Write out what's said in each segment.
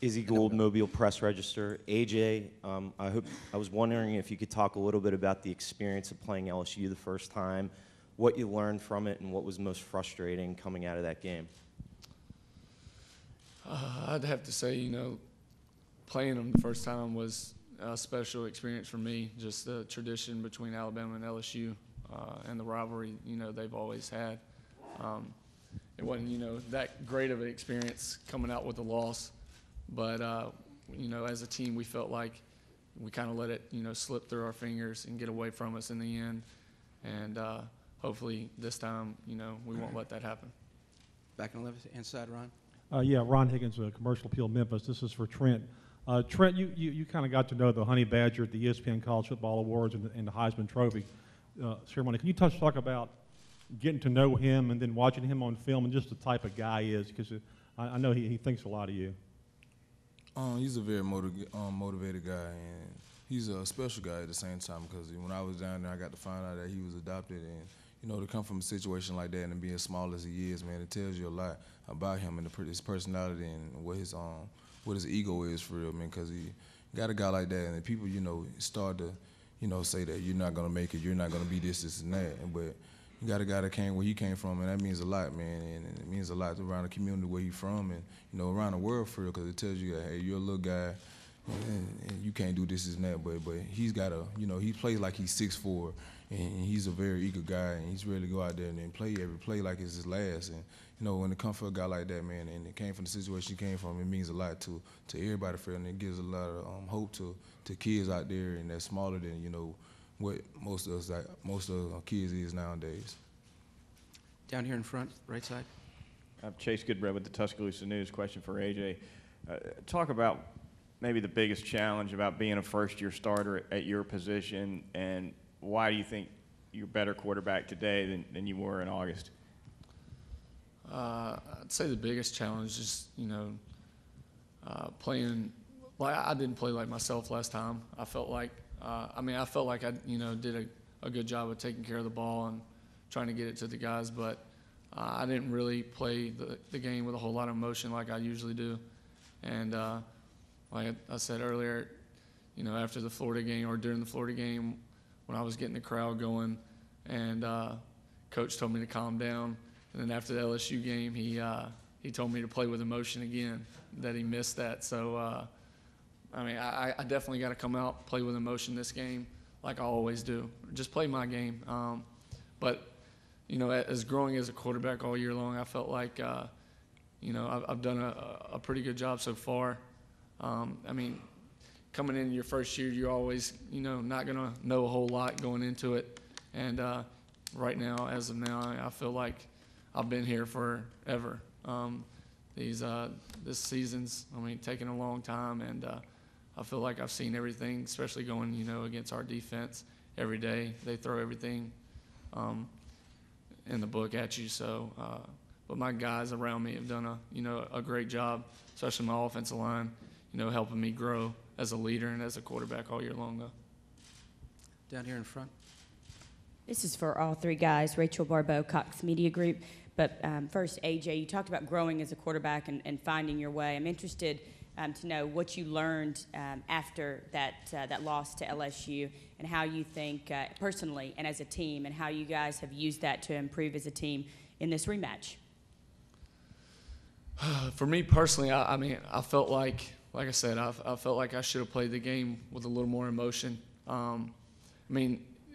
Izzy Gould, Mobile Press Register. AJ, I was wondering if you could talk a little bit about the experience of playing LSU the first time, what you learned from it, and what was most frustrating coming out of that game. I'd have to say, playing them the first time was a special experience for me. Just the tradition between Alabama and LSU and the rivalry, they've always had. It wasn't, that great of an experience coming out with a loss. But, as a team, we felt like we kind of let it, slip through our fingers and get away from us in the end. And hopefully this time, we won't let that happen. Back on the left hand side, Ron. Yeah, Ron Higgins, Commercial Appeal, Memphis. This is for Trent. Trent, you kind of got to know the Honey Badger at the ESPN College Football Awards and the Heisman Trophy ceremony. Can you talk about getting to know him and then watching him on film and just the type of guy he is? Because I know he thinks a lot of you. He's a very motivated guy, and he's a special guy at the same time because when I was down there, I got to find out that he was adopted, and to come from a situation like that and being as small as he is, man, it tells you a lot about him and his personality and what his ego is for real, man. Because he got a guy like that, and people, start to, say that you're not gonna make it, you're not gonna be this, and that, but you got a guy that came where he came from, and that means a lot, man, and it means a lot around the community where he's from and, around the world for real, because it tells you that, hey, you're a little guy and you can't do this and that, but he's got he plays like he's 6'4", and he's a very eager guy, and he's ready to go out there and play every play like it's his last, and, when it comes for a guy like that, man, and it came from the situation he came from, it means a lot to everybody for him, and it gives a lot of hope to kids out there and that's smaller than, what most of the kids is nowadays. Down here in front, right side. I'm Chase Goodbread with the Tuscaloosa News. Question for AJ. Talk about maybe the biggest challenge about being a first-year starter at your position, and why do you think you're a better quarterback today than you were in August? I'd say the biggest challenge is, playing. Like I didn't play like myself last time. I felt like I did a good job of taking care of the ball and trying to get it to the guys, but I didn't really play the game with a whole lot of emotion like I usually do. And like I said earlier, after the Florida game or during the Florida game, when I was getting the crowd going, and Coach told me to calm down. And then after the LSU game, he told me to play with emotion again, that he missed that. So, I definitely got to come out, play with emotion this game like I always do. Just play my game. But, as growing as a quarterback all year long, I felt like, I've done a pretty good job so far. Coming in your first year, you're always, not going to know a whole lot going into it. And right now, as of now, I feel like I've been here forever. This season's, taking a long time, and I feel like I've seen everything, especially going, against our defense every day. They throw everything in the book at you. So, but my guys around me have done a great job, especially my offensive line, helping me grow as a leader and as a quarterback all year long, though. Down here in front. This is for all three guys, Rachel Barbeau, Cox Media Group. But first, AJ, you talked about growing as a quarterback and finding your way. I'm interested to know what you learned after that loss to LSU and how you think personally and as a team and how you guys have used that to improve as a team in this rematch. For me personally, I felt like I said, I felt like I should have played the game with a little more emotion.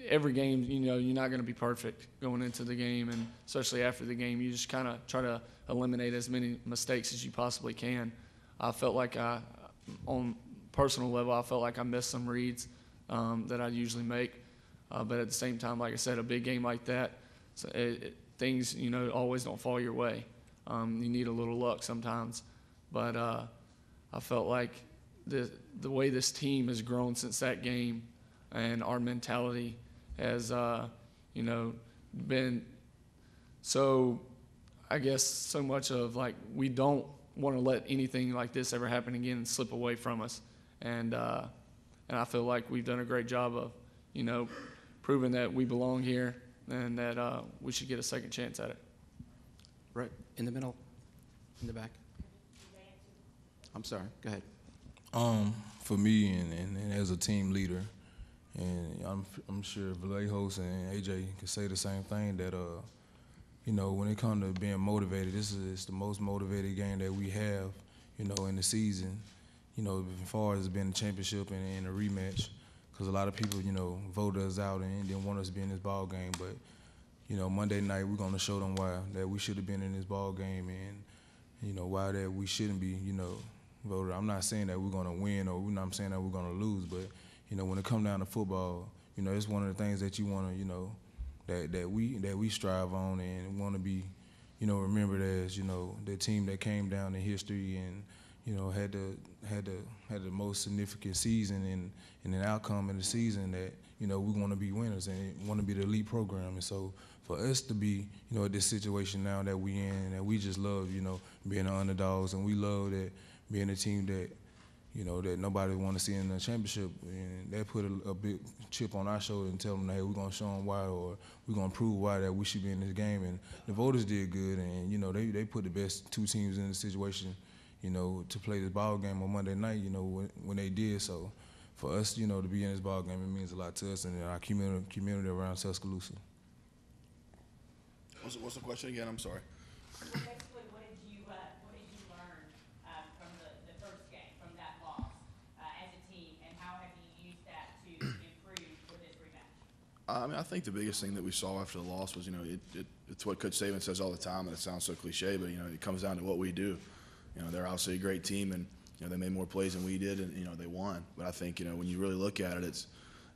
Every game, you're not going to be perfect going into the game, and especially after the game, you just kind of try to eliminate as many mistakes as you possibly can. I felt like on personal level, I felt like I missed some reads that I usually make. But at the same time, like I said, a big game like that, things, always don't fall your way. You need a little luck sometimes. But I felt like the way this team has grown since that game and our mentality has, been so, I guess, so much of like we don't want to let anything like this ever happen again and slip away from us. And I feel like we've done a great job of, proving that we belong here and that we should get a second chance at it. Right in the middle, in the back. I'm sorry, go ahead. For me and as a team leader, and I'm sure Vallejos and AJ can say the same thing, that you know, when it comes to being motivated, this is the most motivated game that we have, you know, in the season, you know, as far as being the championship and a rematch, because a lot of people, you know, voted us out and didn't want us to be in this ball game. But, you know, Monday night we're gonna show them why that we should have been in this ball game, and, you know, why that we shouldn't be, you know, voted. I'm not saying that we're gonna win, or I'm saying that we're gonna lose, but, you know, when it comes down to football, you know, it's one of the things that you wanna, you know, that we strive on and want to be, you know, remembered as, you know, the team that came down in history and, you know, had the most significant season and an outcome in the season that, you know, we want to be winners and want to be the elite program. And so for us to be, you know, at this situation now that we in, that we just love, you know, being the underdogs, and we love that being a team that, you know, that nobody want to see in the championship, and that put a big chip on our shoulder and tell them, hey, we're going to show them why, or we're going to prove why that we should be in this game. And the voters did good, and, you know, they put the best two teams in the situation, you know, to play this ball game on Monday night, you know, when they did. So for us, you know, to be in this ball game, it means a lot to us and our community around Tuscaloosa. What's the question again? I'm sorry. Basically, what did you learn from the first game, from that loss as a team, and how have you used that to improve for this rematch? I mean, I think the biggest thing that we saw after the loss was, you know, it's what Coach Saban says all the time, and it sounds so cliche, but, you know, it comes down to what we do. You know, they're obviously a great team, and, you know, they made more plays than we did, and, you know, they won. But I think, you know, when you really look at it,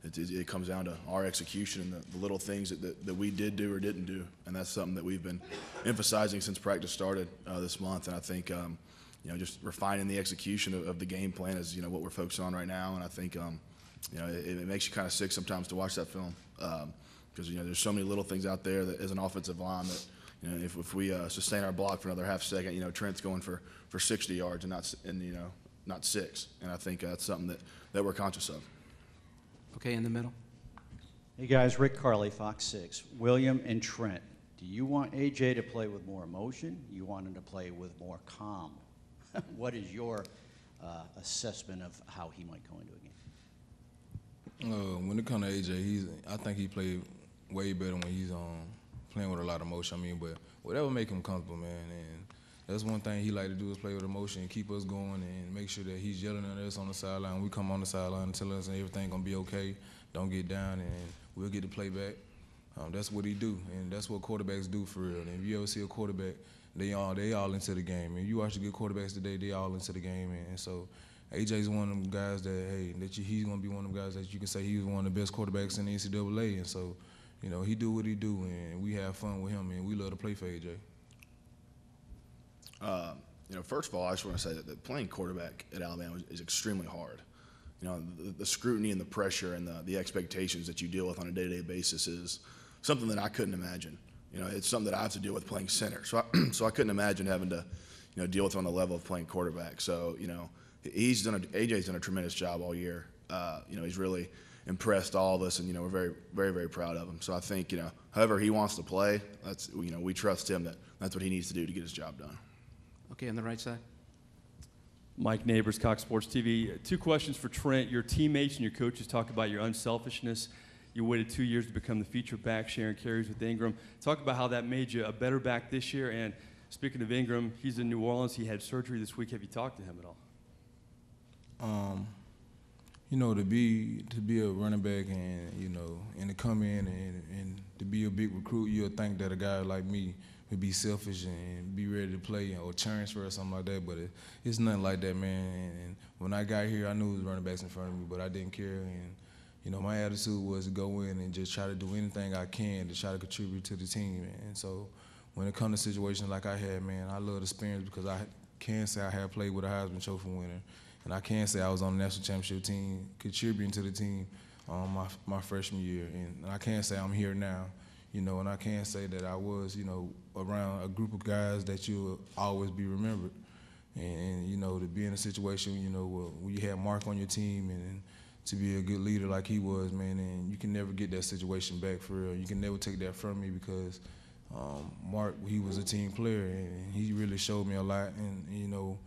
it comes down to our execution and the little things that we did do or didn't do, and that's something that we've been emphasizing since practice started this month. And I think, you know, just refining the execution of the game plan is, you know, what we're focused on right now. And I think, you know, it makes you kind of sick sometimes to watch that film because, you know, there's so many little things out there that as an offensive line that, you know, if we sustain our block for another half second, you know, Trent's going for 60 yards and you know, not 6. And I think that's something that we're conscious of. Okay, in the middle. Hey guys, Rick Carley, Fox 6. William and Trent, do you want AJ to play with more emotion? You want him to play with more calm? What is your assessment of how he might go into a game? When it comes to AJ, I think he played way better when he's playing with a lot of emotion. I mean, but whatever make him comfortable, man. And that's one thing he like to do is play with emotion and keep us going and make sure that he's yelling at us on the sideline. We come on the sideline and tell us everything gonna be okay. Don't get down, and we'll get the play back. That's what he do, and that's what quarterbacks do for real. And if you ever see a quarterback, they all into the game. And you watch the good quarterbacks today, they all into the game. And so AJ's one of them guys that, hey, he's gonna be one of them guys that you can say he was one of the best quarterbacks in the NCAA. And so, you know, he do what he do, and we have fun with him, and we love to play for AJ. You know, first of all, I just want to say that playing quarterback at Alabama is extremely hard. You know, the scrutiny and the pressure and the expectations that you deal with on a day-to-day basis is something that I couldn't imagine. You know, it's something that I have to deal with playing center. So I couldn't imagine having to, you know, deal with on the level of playing quarterback. So, you know, AJ's done a tremendous job all year. You know, he's really impressed all of us, and, you know, we're very, very, very proud of him. So I think, you know, however he wants to play, you know, we trust him that's what he needs to do to get his job done. Okay, on the right side. Mike Neighbors, Cox Sports TV. 2 questions for Trent. Your teammates and your coaches talk about your unselfishness. You waited 2 years to become the feature back, sharing carries with Ingram. Talk about how that made you a better back this year. And speaking of Ingram, he's in New Orleans. He had surgery this week. Have you talked to him at all? You know, to be a running back and, you know, and to come in and to be a big recruit, you'll think that a guy like me would be selfish and be ready to play or transfer or something like that, but it's nothing like that, man. And when I got here, I knew it was running backs in front of me, but I didn't care. And, you know, my attitude was to go in and just try to do anything I can to try to contribute to the team. And so when it comes to situations like I had, man, I love the experience because I can say I have played with a Heisman Trophy winner. And I can say I was on the national championship team, contributing to the team my freshman year. And I can say I'm here now, you know, and I can say that I was, you know, around a group of guys that you'll always be remembered. And you know, to be in a situation, you know, where you had Mark on your team and to be a good leader like he was, man, and you can never get that situation back for real. You can never take that from me because Mark, he was a team player, and he really showed me a lot. And, you know,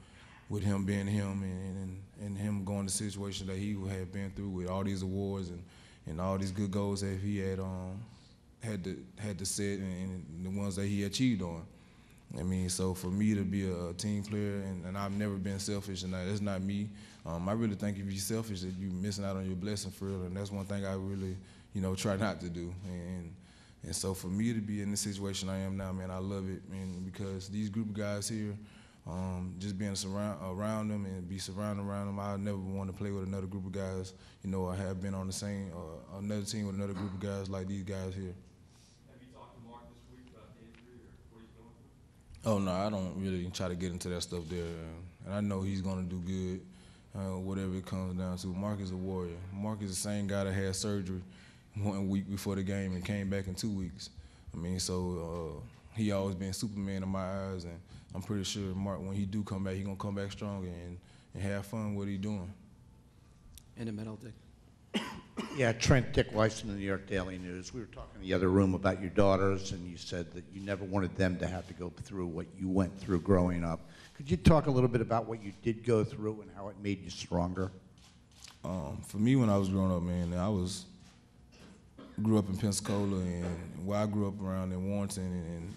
with him being him and him going to situations that he had been through with all these awards and all these good goals that he had to set and the ones that he achieved on. I mean, so for me to be a team player, and I've never been selfish, and that's not me. I really think if you're selfish, that you're missing out on your blessing for real, and that's one thing I really, try not to do. And so for me to be in the situation I am now, man, I love it, man, because these group of guys here, just being around them and be surrounded around them, I never want to play with another group of guys. I have been on the same another team with another group of guys like these guys here. Have you talked to Mark this week about the injury or what he's going through? Oh no, I don't really try to get into that stuff there, and I know he's gonna do good, whatever it comes down to. Mark is a warrior. Mark is the same guy that had surgery 1 week before the game and came back in 2 weeks. I mean, so he always been Superman in my eyes, and I'm pretty sure Mark, when he do come back, he gonna come back stronger and have fun with what he doing. In the middle, Dick. Yeah, Trent, Dick Weiss in the New York Daily News. We were talking in the other room about your daughters, and you said that you never wanted them to have to go through what you went through growing up. Could you talk a little bit about what you did go through and how it made you stronger? For me, when I was growing up, man, grew up in Pensacola, and where I grew up around in Warrenton,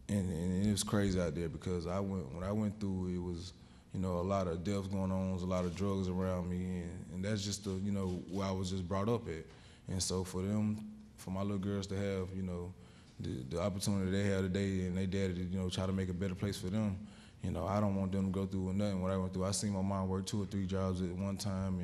and it was crazy out there because when I went through, it was, a lot of deaths going on, a lot of drugs around me, and that's just where I was just brought up at. And so for my little girls to have, the opportunity they have today, and they daddy to, try to make a better place for them, I don't want them to go through nothing what I went through. I seen my mom work 2 or 3 jobs at one time,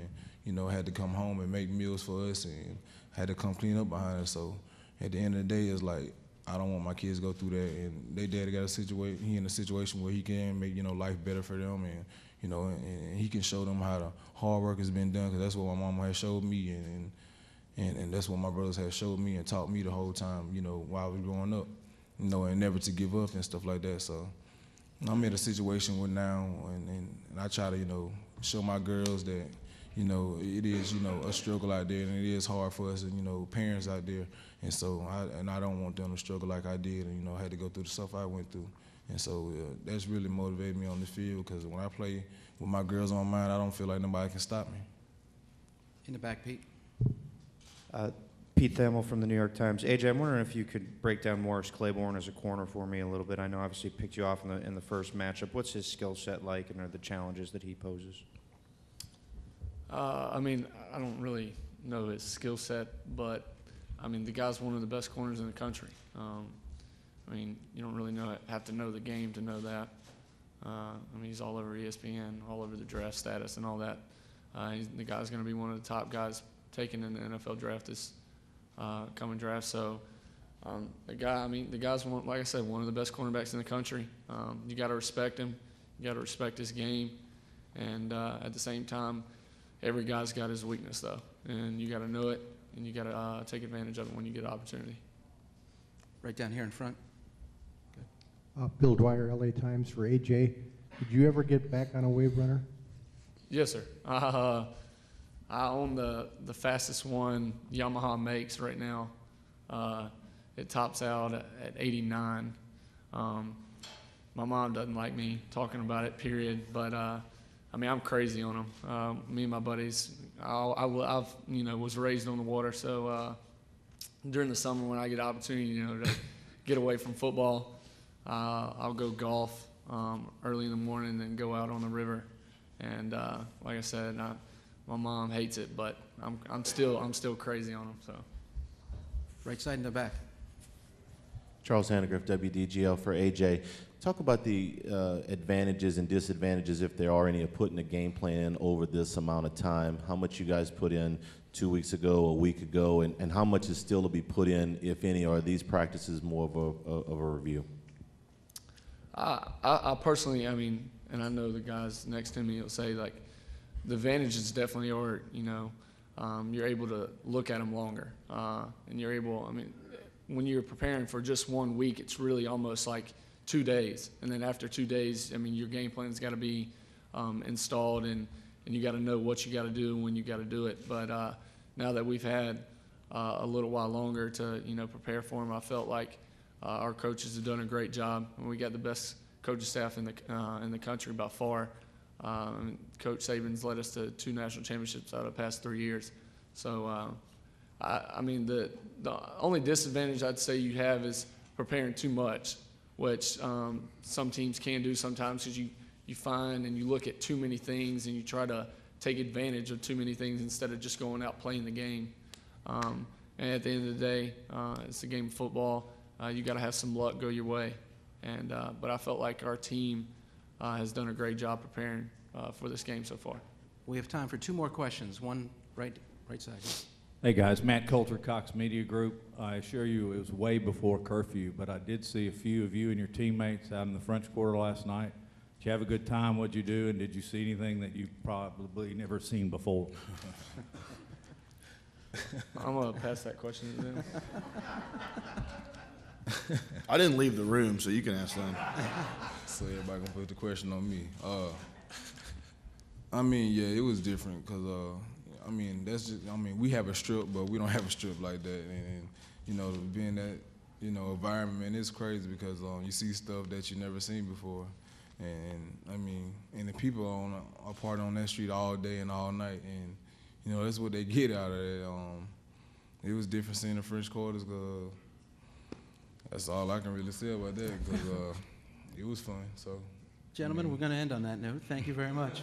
and had to come home and make meals for us, and had to come clean up behind us. So at the end of the day, it's like, I don't want my kids to go through that, and they daddy got he in a situation where he can make, life better for them, and, and he can show them how the hard work has been done, because that's what my mama has showed me, and that's what my brothers have showed me and taught me the whole time, while I was growing up, and never to give up and stuff like that. So I'm in a situation where now, and I try to, show my girls that, it is, a struggle out there, and it is hard for us, parents out there. And so, I don't want them to struggle like I did, and, had to go through the stuff I went through. And so that's really motivated me on the field, because when I play with my girls on mine, I don't feel like nobody can stop me. In the back, Pete. Pete Thamel from the New York Times. AJ, I'm wondering if you could break down Morris Claiborne as a corner for me a little bit. I know obviously he picked you off in the first matchup. What's his skill set like, and are the challenges that he poses? I mean, I don't really know his skill set, but I mean, the guy's one of the best corners in the country. I mean, you don't really have to know the game to know that. I mean, he's all over ESPN, all over the draft status and all that. The guy's going to be one of the top guys taken in the NFL draft this coming draft. So the guy's one, like I said, one of the best cornerbacks in the country. You got to respect him. You got to respect his game, and at the same time, every guy's got his weakness though, and you got to know it, and you got to take advantage of it when you get an opportunity. Right down here in front. Bill Dwyer, LA Times, for AJ. Did you ever get back on a wave runner? Yes, sir. I own the fastest one Yamaha makes right now. It tops out at 89. My mom doesn't like me talking about it, period. But I mean, I'm crazy on them. Me and my buddies, I've was raised on the water, so during the summer when I get an opportunity, to get away from football, I'll go golf early in the morning and then go out on the river. And like I said, my mom hates it, but I'm still crazy on them. So, right side in the back. Charles Hannegriff, WDGL for AJ. Talk about the advantages and disadvantages, if there are any, of putting a game plan over this amount of time. How much you guys put in 2 weeks ago, a week ago, and how much is still to be put in, if any? Or are these practices more of a review? I personally, I mean, and I know the guys next to me will say, like, the advantages definitely are, you're able to look at them longer. And you're able, I mean, when you're preparing for just 1 week, it's really almost like 2 days. And then after 2 days, I mean, your game plan's got to be installed, and you got to know what you got to do and when you got to do it. But now that we've had a little while longer to, prepare for them, I felt like our coaches have done a great job. And we got the best coaching staff in the country by far. Coach Saban's led us to 2 national championships out of the past 3 years. So, I mean, the only disadvantage I'd say you have is preparing too much, which some teams can do sometimes because you find and you look at too many things and you try to take advantage of too many things instead of just going out playing the game. And at the end of the day, it's a game of football. You got to have some luck go your way. And but I felt like our team has done a great job preparing for this game so far. We have time for 2 more questions. One right side. Hey guys, Matt Coulter, Cox Media Group. I assure you it was way before curfew, but I did see a few of you and your teammates out in the French Quarter last night. Did you have a good time? What'd you do? And did you see anything that you've probably never seen before? I'm going to pass that question to them. I didn't leave the room, so you can ask them. So everybody gonna put the question on me. I mean, yeah, it was different because I mean, that's just, I mean, we have a strip, but we don't have a strip like that. And you know, being that, you know, environment, it's crazy because you see stuff that you never seen before. And I mean, and the people are partying on that street all day and all night. And, you know, that's what they get out of it. It was different seeing the French Quarters because that's all I can really say about that because it was fun. So, Gentlemen, we're going to end on that note. Thank you very much.